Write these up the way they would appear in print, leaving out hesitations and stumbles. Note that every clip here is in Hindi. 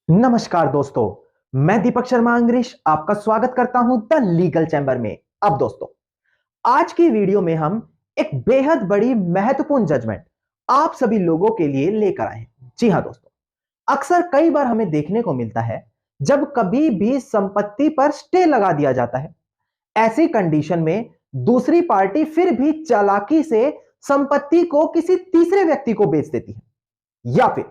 नमस्कार दोस्तों, मैं दीपक शर्मा अंग्रेश आपका स्वागत करता हूं द लीगल चैम्बर में। अब दोस्तों, आज की वीडियो में हम एक बेहद बड़ी महत्वपूर्ण जजमेंट आप सभी लोगों के लिए लेकर आए हैं। जी हां दोस्तों, अक्सर कई बार हमें देखने को मिलता है जब कभी भी संपत्ति पर स्टे लगा दिया जाता है, ऐसी कंडीशन में दूसरी पार्टी फिर भी चालाकी से संपत्ति को किसी तीसरे व्यक्ति को बेच देती है, या फिर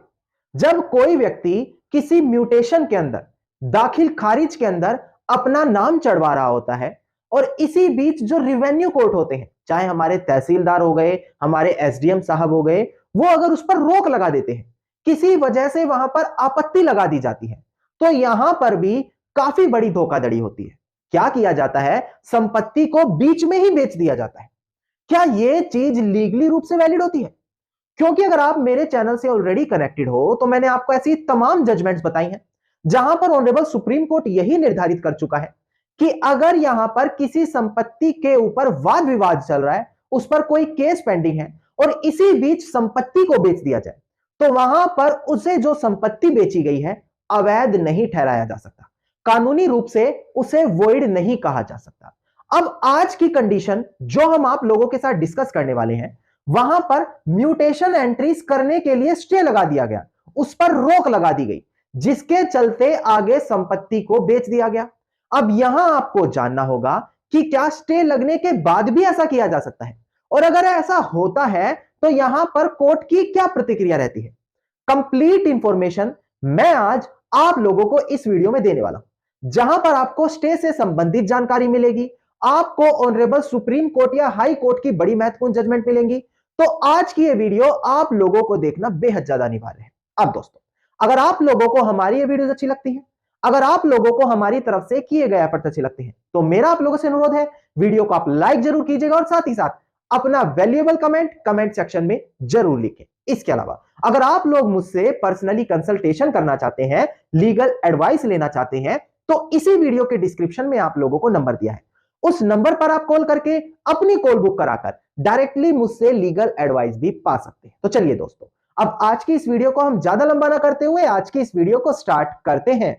जब कोई व्यक्ति किसी म्यूटेशन के अंदर, दाखिल खारिज के अंदर अपना नाम चढ़वा रहा होता है और इसी बीच जो रिवेन्यू कोर्ट होते हैं, चाहे हमारे तहसीलदार हो गए, हमारे एसडीएम साहब हो गए, वो अगर उस पर रोक लगा देते हैं, किसी वजह से वहां पर आपत्ति लगा दी जाती है, तो यहां पर भी काफी बड़ी धोखाधड़ी होती है। क्या किया जाता है? संपत्ति को बीच में ही बेच दिया जाता है। क्या यह चीज लीगली रूप से वैलिड होती है? क्योंकि अगर आप मेरे चैनल से ऑलरेडी कनेक्टेड हो तो मैंने आपको ऐसी तमाम जजमेंट्स बताई हैं जहां पर ऑनरेबल सुप्रीम कोर्ट यही निर्धारित कर चुका है कि अगर यहां पर किसी संपत्ति के ऊपर वाद विवाद चल रहा है, उस पर कोई केस पेंडिंग है और इसी बीच संपत्ति को बेच दिया जाए, तो वहां पर उसे जो संपत्ति बेची गई है अवैध नहीं ठहराया जा सकता, कानूनी रूप से उसे वॉइड नहीं कहा जा सकता। अब आज की कंडीशन जो हम आप लोगों के साथ डिस्कस करने वाले हैं, वहां पर म्यूटेशन एंट्रीज करने के लिए स्टे लगा दिया गया, उस पर रोक लगा दी गई, जिसके चलते आगे संपत्ति को बेच दिया गया। अब यहां आपको जानना होगा कि क्या स्टे लगने के बाद भी ऐसा किया जा सकता है, और अगर ऐसा होता है तो यहां पर कोर्ट की क्या प्रतिक्रिया रहती है। कंप्लीट इंफॉर्मेशन मैं आज आप लोगों को इस वीडियो में देने वाला हूं, जहां पर आपको स्टे से संबंधित जानकारी मिलेगी, आपको ऑनरेबल सुप्रीम कोर्ट या हाई कोर्ट की बड़ी महत्वपूर्ण जजमेंट मिलेंगी। तो आज की ये वीडियो आप लोगों को देखना बेहद ज्यादा अनिवार्य है। अब दोस्तों, अगर आप लोगों को हमारी ये वीडियोस अच्छी लगती है, अगर आप लोगों को हमारी तरफ से किए गए एफर्ट्स अच्छे लगते हैं, तो मेरा आप लोगों से अनुरोध है, वीडियो को आप लाइक जरूर कीजिएगा और साथ ही साथ अपना वैल्यूएबल कमेंट सेक्शन में जरूर लिखें। इसके अलावा अगर आप लोग मुझसे पर्सनली कंसल्टेशन करना चाहते हैं, लीगल एडवाइस लेना चाहते हैं, तो इसी वीडियो के डिस्क्रिप्शन में आप लोगों को नंबर दिया है, उस नंबर पर आप कॉल करके अपनी कॉल बुक कराकर डायरेक्टली मुझसे लीगल एडवाइस भी पा सकते हैं। तो चलिए दोस्तों, अब आज की इस वीडियो को हम ज्यादा लंबा ना करते हुए आज की इस वीडियो को स्टार्ट करते हैं।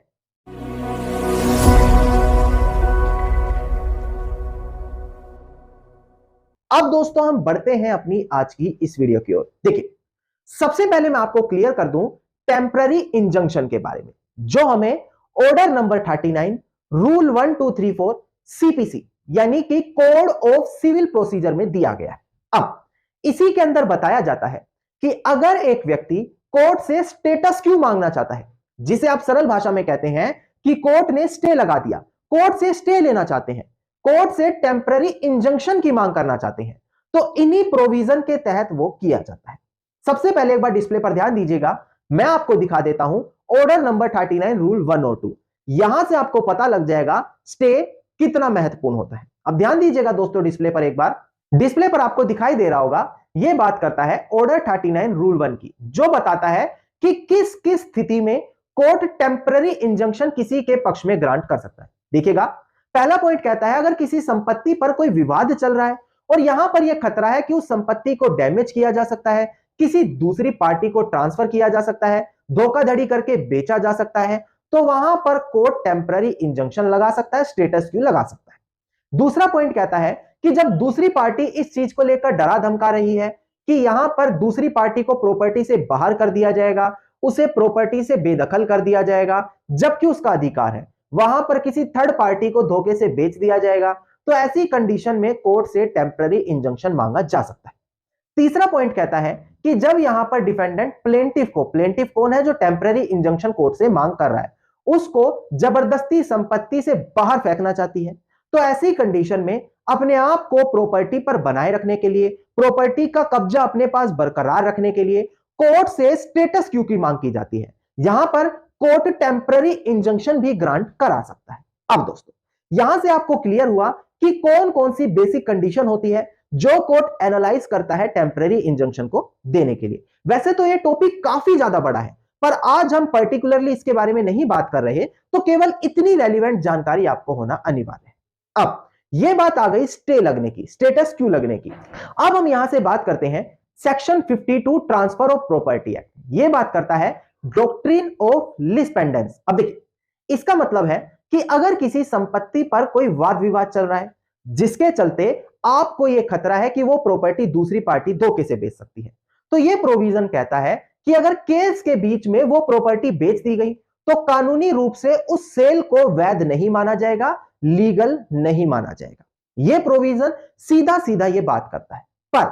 अब दोस्तों, हम बढ़ते हैं अपनी आज की इस वीडियो की ओर। देखिए, सबसे पहले मैं आपको क्लियर कर दूं टेम्पररी इंजंक्शन के बारे में, जो हमें ऑर्डर नंबर 39 रूल 1234 सीपीसी यानी कि कोड ऑफ सिविल प्रोसीजर में दिया गया है। अब इसी के अंदर बताया जाता है कि अगर एक व्यक्ति कोर्ट से स्टेटस क्यू मांगना चाहता है, जिसे आप सरल भाषा में कहते हैं कि कोर्ट ने स्टे लगा दिया, कोर्ट से स्टे लेना चाहते हैं, कोर्ट से टेम्पररी इंजंक्शन की मांग करना चाहते हैं, तो इन्हीं प्रोविजन के तहत वो किया जाता है। सबसे पहले एक बार डिस्प्ले पर ध्यान दीजिएगा, मैं आपको दिखा देता हूं ऑर्डर नंबर 39 रूल 102। यहां से आपको पता लग जाएगा स्टे कितना महत्वपूर्ण होता है। अब ध्यान दीजिएगा दोस्तों, डिस्प्ले पर एक बार, डिस्प्ले पर आपको दिखाई दे रहा होगा, यह बात करता है ऑर्डर 39 रूल 1 की, जो बताता है कि किस किस स्थिति में कोर्ट टेम्पररी इंजंक्शन किसी के पक्ष में ग्रांट कर सकता है। देखिएगा, पहला पॉइंट कहता है अगर किसी संपत्ति पर कोई विवाद चल रहा है और यहां पर यह खतरा है कि उस संपत्ति को डैमेज किया जा सकता है, किसी दूसरी पार्टी को ट्रांसफर किया जा सकता है, धोखाधड़ी करके बेचा जा सकता है, तो वहां पर कोर्ट टेम्पररी इंजंक्शन लगा सकता है, स्टेटस क्यू लगा सकता है। दूसरा पॉइंट कहता है कि जब दूसरी पार्टी इस चीज को लेकर डरा धमका रही है कि यहां पर दूसरी पार्टी को प्रॉपर्टी से बाहर कर दिया जाएगा, उसे प्रॉपर्टी से बेदखल कर दिया जाएगा, जबकि उसका अधिकार है, वहां पर किसी थर्ड पार्टी को धोखे से बेच दिया जाएगा, तो ऐसी कंडीशन में कोर्ट से टेम्पररी इंजंक्शन मांगा जा सकता है। तीसरा पॉइंट कहता है कि जब यहां पर डिफेंडेंट प्लेंटिफ कौन है जो टेम्पररी इंजंक्शन कोर्ट से मांग कर रहा है, उसको जबरदस्ती संपत्ति से बाहर फेंकना चाहती है, तो ऐसी कंडीशन में अपने आप को प्रॉपर्टी पर बनाए रखने के लिए, प्रॉपर्टी का कब्जा अपने पास बरकरार रखने के लिए कोर्ट से स्टेटस क्यू की मांग की जाती है। यहां पर कोर्ट टेम्पररी इंजंक्शन भी ग्रांट करा सकता है। अब दोस्तों, यहां से आपको क्लियर हुआ कि कौन कौन सी बेसिक कंडीशन होती है जो कोर्ट एनालाइज करता है टेम्पररी इंजंक्शन को देने के लिए। वैसे तो यह टॉपिक काफी ज्यादा बड़ा है, पर आज हम पर्टिकुलरली इसके बारे में नहीं बात कर रहे, तो केवल इतनी रेलिवेंट जानकारी आपको होना अनिवार्य है। अब यह बात आ गई स्टे लगने की, स्टेटस क्यू लगने की। अब हम यहां से बात करते हैं section 52 transfer of property act. यह बात करता है डॉक्ट्रिन ऑफ लिस्पेंडेंस। अब देखिए, इसका मतलब है कि अगर किसी संपत्ति पर कोई वाद विवाद चल रहा है जिसके चलते आपको यह खतरा है कि वो प्रॉपर्टी दूसरी पार्टी धोखे से बेच सकती है, तो यह प्रोविजन कहता है कि अगर केस के बीच में वो प्रॉपर्टी बेच दी गई तो कानूनी रूप से उस सेल को वैध नहीं माना जाएगा, लीगल नहीं माना जाएगा। यह प्रोविजन सीधा सीधा यह बात करता है। पर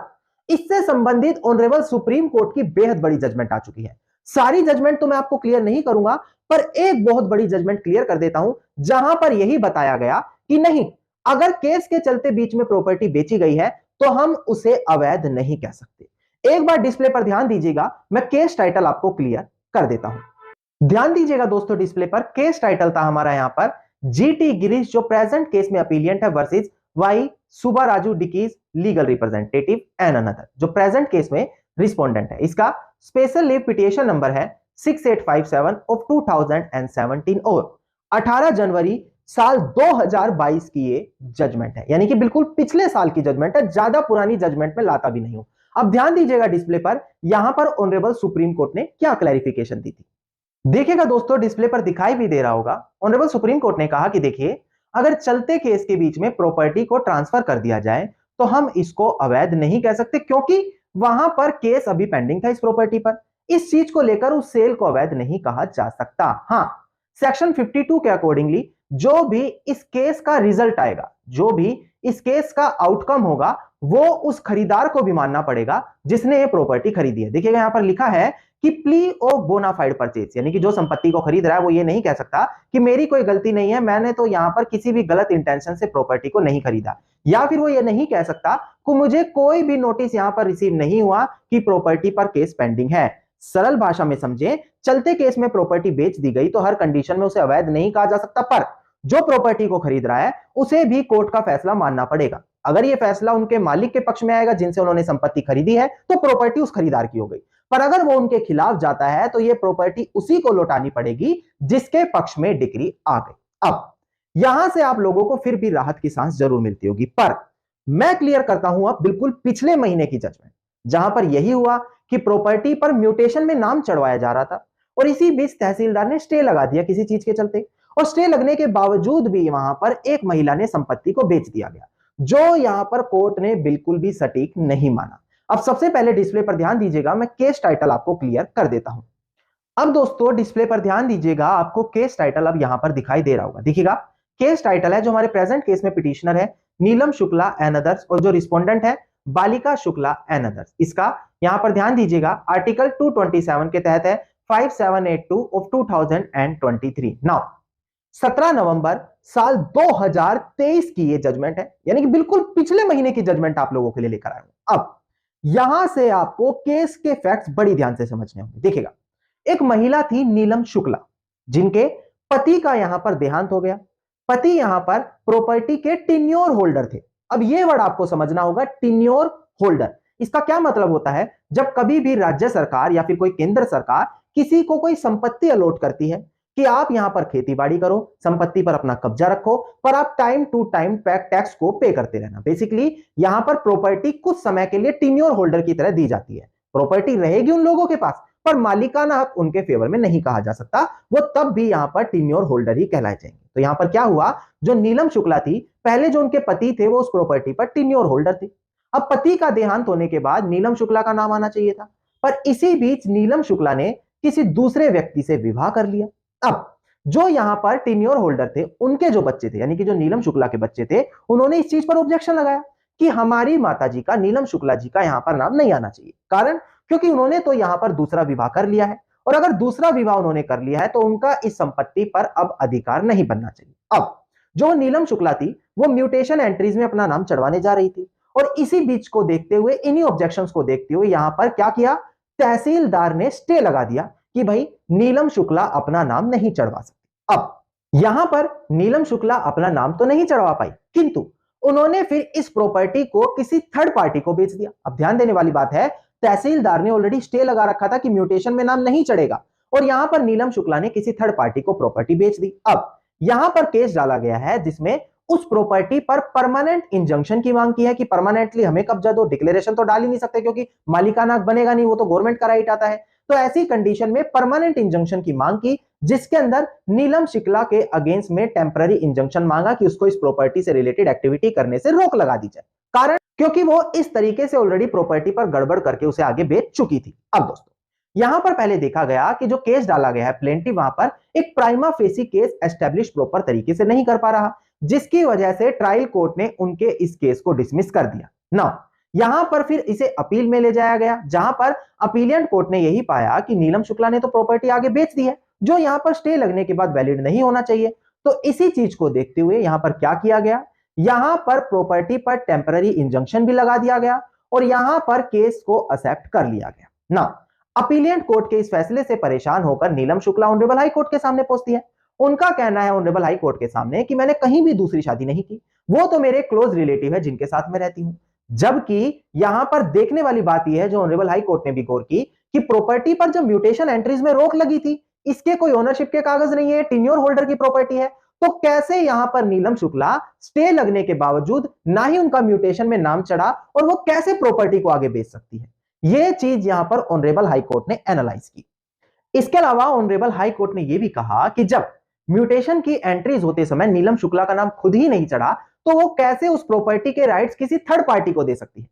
इससे संबंधित ऑनरेबल सुप्रीम कोर्ट की बेहद बड़ी जजमेंट आ चुकी है। सारी जजमेंट तो मैं आपको क्लियर नहीं करूंगा, पर एक बहुत बड़ी जजमेंट क्लियर कर देता हूं, जहां पर यही बताया गया कि नहीं, अगर केस के चलते बीच में प्रॉपर्टी बेची गई है तो हम उसे अवैध नहीं कह सकते। एक बार डिस्प्ले पर ध्यान दीजिएगा, मैं केस टाइटल आपको क्लियर कर देता हूं। ध्यान दीजिएगा दोस्तों, डिस्प्ले पर केस टाइटल था हमारा यहां पर जीटी गिरीश, जो प्रेजेंट केस में अपीलियंट है, वर्सेस वाई सुब्बाराजू डिकीज, लीगल रिप्रेजेंटेटिव एंड अनदर, जो प्रेजेंट केस में रिस्पोंडेंट है। इसका स्पेशल लीव पिटिशन नंबर है 6857 ऑफ 2017 और 18 जनवरी साल 2022 की ये जजमेंट है, यानी कि बिल्कुल पिछले साल की जजमेंट है, ज्यादा पुरानी जजमेंट में लाता भी नहीं हूं। अब ध्यान दीजिएगा डिस्प्ले पर, यहां पर ऑनरेबल सुप्रीम कोर्ट ने क्या क्लैरिफिकेशन दी थी। देखिएगा दोस्तों, डिस्प्ले पर दिखाई भी दे रहा होगा, ऑनरेबल सुप्रीम कोर्ट ने कहा कि देखिए, अगर चलते केस के बीच में प्रॉपर्टी को ट्रांसफर कर दिया जाए तो हम इसको अवैध नहीं कह सकते, क्योंकि वहां पर केस अभी पेंडिंग था इस प्रॉपर्टी पर। इस चीज को लेकर उस सेल को अवैध नहीं कहा जा सकता। हां, सेक्शन 52 के अकॉर्डिंगली जो भी इस केस का रिजल्ट आएगा, जो भी इस केस का आउटकम होगा, वो उस खरीदार को भी मानना पड़ेगा जिसने ये प्रॉपर्टी खरीदी है। देखिएगा यहां पर लिखा है कि प्ली ऑफ बोनाफाइड परचेज, यानी कि जो संपत्ति को खरीद रहा है वो ये नहीं कह सकता कि मेरी कोई गलती नहीं है, मैंने तो यहां पर किसी भी गलत इंटेंशन से प्रॉपर्टी को नहीं खरीदा, या फिर वो ये नहीं कह सकता कि मुझे कोई भी नोटिस यहां पर रिसीव नहीं हुआ कि प्रॉपर्टी पर केस पेंडिंग है। सरल भाषा में समझे, चलते केस में प्रॉपर्टी बेच दी गई तो हर कंडीशन में उसे अवैध नहीं कहा जा सकता, पर जो प्रॉपर्टी को खरीद रहा है उसे भी कोर्ट का फैसला मानना पड़ेगा। अगर यह फैसला उनके मालिक के पक्ष में आएगा जिनसे उन्होंने संपत्ति खरीदी है तो प्रॉपर्टी उस खरीदार की हो गई, पर अगर वो उनके खिलाफ जाता है तो यह प्रॉपर्टी उसी को लौटानी पड़ेगी जिसके पक्ष में डिक्री आ गई। अब यहां से आप लोगों को फिर भी राहत की सांस जरूर मिलती होगी, पर मैं क्लियर करता हूं अब बिल्कुल पिछले महीने की जजमेंट, जहां पर यही हुआ कि प्रॉपर्टी पर म्यूटेशन में नाम चढ़वाया जा रहा था और इसी बीच तहसीलदार ने स्टे लगा दिया किसी चीज के चलते, और स्टे लगने के बावजूद भी वहां पर एक महिला ने संपत्ति को बेच दिया गया, जो यहां पर कोर्ट ने बिल्कुल भी सटीक नहीं माना। अब सबसे पहले डिस्प्ले पर ध्यान दीजिएगा, मैं केस टाइटल आपको क्लियर कर देता हूं। अब दोस्तों डिस्प्ले पर ध्यान दीजिएगा, आपको केस टाइटल अब यहां पर दिखाई दे रहा होगा। देखिएगा, केस टाइटल है जो हमारे प्रेजेंट केस में पिटिशनर है नीलम शुक्ला एंड अदर्स, और जो रिस्पोंडेंट है बालिका शुक्ला एंड अदर्स। इसका यहां पर ध्यान दीजिएगा, आर्टिकल 227 के तहत है 5782 ऑफ 2023। नाउ 17 नवंबर साल 2023 की ये जजमेंट है, यानी कि बिल्कुल पिछले महीने की जजमेंट आप लोगों के लिए लेकर आया हूं। अब यहां से आपको केस के फैक्ट्स बड़ी ध्यान से समझने होंगे। देखिएगा, एक महिला थी नीलम शुक्ला, जिनके पति का यहां पर देहांत हो गया। पति यहां पर प्रॉपर्टी के टिन्योर होल्डर थे। अब यह वर्ड आपको समझना होगा, टिन्योर होल्डर। इसका क्या मतलब होता है, जब कभी भी राज्य सरकार या फिर कोई केंद्र सरकार किसी को कोई संपत्ति अलॉट करती है कि आप यहां पर खेती बाड़ी करो, संपत्ति पर अपना कब्जा रखो, पर आप टाइम टू टाइम टैक्स को पे करते रहना। बेसिकली यहां पर प्रॉपर्टी कुछ समय के लिए टिन्योर होल्डर की तरह दी जाती है। प्रॉपर्टी रहेगी उन लोगों के पास, पर मालिकाना हक उनके फेवर में नहीं कहा जा सकता, वो तब भी यहां पर टिन्योर होल्डर ही कहलाए जाएंगे। तो यहां पर क्या हुआ, जो नीलम शुक्ला थी, पहले जो उनके पति थे वो उस प्रॉपर्टी पर टिन्योर होल्डर थे। अब पति का देहांत होने के बाद नीलम शुक्ला का नाम आना चाहिए था, पर इसी बीच नीलम शुक्ला ने किसी दूसरे व्यक्ति से विवाह कर लिया। अब जो यहां पर टिन्योर होल्डर थे, उनके जो बच्चे थे, यानी कि जो नीलम शुक्ला के बच्चे थे, उन्होंने इस चीज पर ऑब्जेक्शन लगाया कि हमारी माताजी का, नीलम शुक्ला जी का यहां पर नाम नहीं आना चाहिए। कारण, क्योंकि उन्होंने तो यहां पर दूसरा विवाह कर लिया है, और अगर दूसरा विवाह उन्होंने कर लिया है तो उनका इस संपत्ति पर अब अधिकार नहीं बनना चाहिए। अब जो नीलम शुक्ला थी, वो म्यूटेशन एंट्रीज में अपना नाम चढ़वाने जा रही थी, और इसी बीच को देखते हुए, इन्हीं ऑब्जेक्शंस को देखते हुए यहां पर क्या किया, तहसीलदार ने स्टे लगा दिया कि भाई नीलम शुक्ला अपना नाम नहीं चढ़वा सकती। अब यहां पर नीलम शुक्ला अपना नाम तो नहीं चढ़वा पाई, किंतु उन्होंने फिर इस प्रॉपर्टी को किसी थर्ड पार्टी को बेच दिया। अब ध्यान देने वाली बात है, तहसीलदार ने ऑलरेडी स्टे लगा रखा था कि म्यूटेशन में नाम नहीं चढ़ेगा, और यहां पर नीलम शुक्ला ने किसी थर्ड पार्टी को प्रॉपर्टी बेच दी। अब यहां पर केस डाला गया है जिसमें उस प्रॉपर्टी पर परमानेंट इंजंक्शन की मांग की है कि परमानेंटली हमें कब्जा दो। डिक्लेरेशन तो डाल ही नहीं सकते क्योंकि मालिकाना हक बनेगा नहीं, वो तो गवर्नमेंट का राइट आता है। तो ऐसी कंडीशन में परमानेंट इंजंक्शन की मांग की, जिसके अंदर नीलम शुक्ला के अगेंस्ट में टेम्पररी इंजंक्शन मांगा कि उसको इस प्रॉपर्टी से रिलेटेड एक्टिविटी करने से रोक लगा दी जाए। कारण क्योंकि वो इस तरीके से ऑलरेडी प्रॉपर्टी पर गड़बड़ करके उसे आगे बेच चुकी थी। अब दोस्तों यहां पर पहले देखा गया कि जो केस डाला गया है प्लेंटिफ वहां पर एक prima facie case establish proper तरीके से नहीं कर पा रहा, जिसकी वजह से ट्रायल कोर्ट ने उनके इस केस को डिसमिस कर दिया। ना यहां पर फिर इसे अपील में ले जाया गया, जहां पर अपीलियंट कोर्ट ने यही पाया कि नीलम शुक्ला ने तो प्रॉपर्टी आगे बेच दी है, जो यहां पर स्टे लगने के बाद वैलिड नहीं होना चाहिए। तो इसी चीज को देखते हुए यहां पर क्या किया गया, यहां पर प्रॉपर्टी पर टेम्पररी इंजंक्शन भी लगा दिया गया और यहां पर केस को एक्सेप्ट कर लिया गया। ना अपीलियंट कोर्ट के इस फैसले से परेशान होकर नीलम शुक्ला ऑनरेबल हाई कोर्ट के सामने पहुंचती है। उनका कहना है ऑनरेबल हाई कोर्ट के सामने कि मैंने कहीं भी दूसरी शादी नहीं की, वो तो मेरे क्लोज रिलेटिव है जिनके साथ मैं रहती हूं। जबकि यहां पर देखने वाली बात यह है, जो ऑनरेबल हाई कोर्ट ने भी गौर की, कि प्रॉपर्टी पर जब म्यूटेशन एंट्रीज में रोक लगी थी, इसके कोई ओनरशिप के कागज नहीं है, टेन्योर होल्डर की प्रॉपर्टी है, तो कैसे यहां पर नीलम शुक्ला स्टे लगने के बावजूद ना ही उनका म्यूटेशन में नाम चढ़ा और वो कैसे प्रॉपर्टी को आगे बेच सकती है। यह चीज यहां पर ऑनरेबल हाई कोर्ट ने एनालाइज की। इसके अलावा ऑनरेबल हाई कोर्ट ने यह भी कहा कि जब म्यूटेशन की एंट्रीज होते समय नीलम शुक्ला का नाम खुद ही नहीं चढ़ा, तो वो कैसे उस प्रॉपर्टी के राइट्स किसी थर्ड पार्टी को दे सकती है।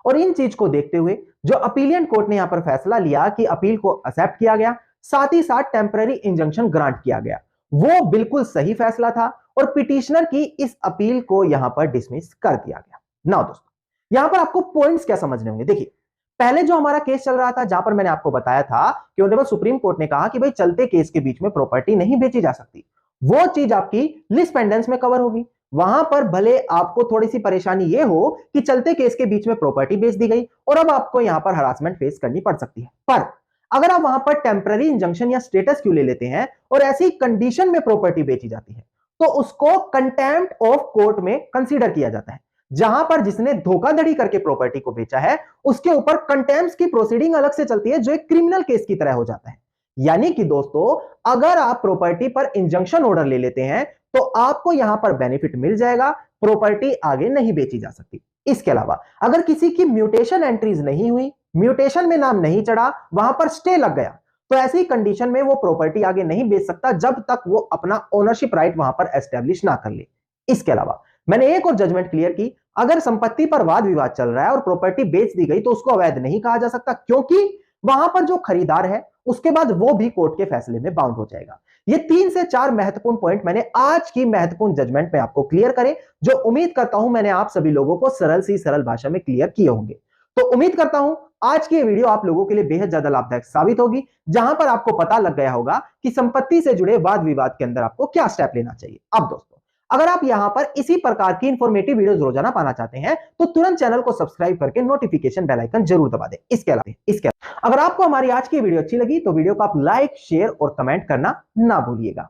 और इन चीज को देखते हुए जो अपीलियंट कोर्ट ने यहां पर फैसला लिया कि अपील को एक्सेप्ट किया गया, साथ ही साथ टेम्पररी इंजंक्शन ग्रांट किया गया, वो बिल्कुल सही फैसला था और पिटिशनर की इस अपील को यहां पर डिसमिस कर दिया गया। ना दोस्तों यहां पर आपको पॉइंट्स क्या समझने होंगे। देखिए पहले जो हमारा केस चल रहा था, जहां पर मैंने आपको बताया था कि ऑनरेबल सुप्रीम कोर्ट ने कहा कि भाई चलते केस के बीच में प्रॉपर्टी नहीं बेची जा सकती, वो चीज आपकी लिस्ट पेंडेंस में कवर होगी। वहां पर भले आपको थोड़ी सी परेशानी ये हो कि चलते केस के बीच में प्रॉपर्टी बेच दी गई और अब आपको यहां पर हरासमेंट फेस करनी पड़ सकती है। पर अगर आप वहां पर टेम्पररी इंजंक्शन या स्टेटस क्यों ले लेते हैं और ऐसी कंडीशन में प्रॉपर्टी बेची जाती है, तो उसको कंटेम्प्ट ऑफ कोर्ट में कंसीडर किया जाता है, जहां पर जिसने धोखाधड़ी करके प्रॉपर्टी को बेचा है उसके ऊपर कंटेम्प्ट की प्रोसीडिंग अलग से चलती है, जो एक क्रिमिनल केस की तरह हो जाता है। यानी कि दोस्तों अगर आप प्रॉपर्टी पर इंजंक्शन ऑर्डर ले लेते हैं तो आपको यहां पर बेनिफिट मिल जाएगा, प्रॉपर्टी आगे नहीं बेची जा सकती। इसके अलावा अगर किसी की म्यूटेशन एंट्रीज नहीं हुई, म्यूटेशन में नाम नहीं चढ़ा, वहां पर स्टे लग गया, तो ऐसी कंडीशन में वो प्रॉपर्टी आगे नहीं बेच सकता जब तक वो अपना ओनरशिप राइट वहां पर एस्टेब्लिश ना कर ले। इसके अलावा मैंने एक और जजमेंट क्लियर की, अगर संपत्ति पर वाद विवाद चल रहा है और प्रॉपर्टी बेच दी गई तो उसको अवैध नहीं कहा जा सकता, क्योंकि वहां पर जो खरीदार है उसके बाद वो भी कोर्ट के फैसले में बाउंड हो जाएगा। ये 3 से 4 महत्वपूर्ण पॉइंट मैंने आज की महत्वपूर्ण जजमेंट में आपको क्लियर करे, जो उम्मीद करता हूं मैंने आप सभी लोगों को सरल सी सरल भाषा में क्लियर किए होंगे। तो उम्मीद करता हूं आज की ये वीडियो आप लोगों के लिए बेहद ज्यादा लाभदायक साबित होगी, जहां पर आपको पता लग गया होगा कि संपत्ति से जुड़े वाद विवाद के अंदर आपको क्या स्टेप लेना चाहिए। अब दोस्तों अगर आप यहां पर इसी प्रकार की इंफॉर्मेटिव वीडियोस रोजाना पाना चाहते हैं तो तुरंत चैनल को सब्सक्राइब करके नोटिफिकेशन बेल आइकन जरूर दबा दें। इसके अलावा अगर आपको हमारी आज की वीडियो अच्छी लगी तो वीडियो को आप लाइक, शेयर और कमेंट करना ना भूलिएगा।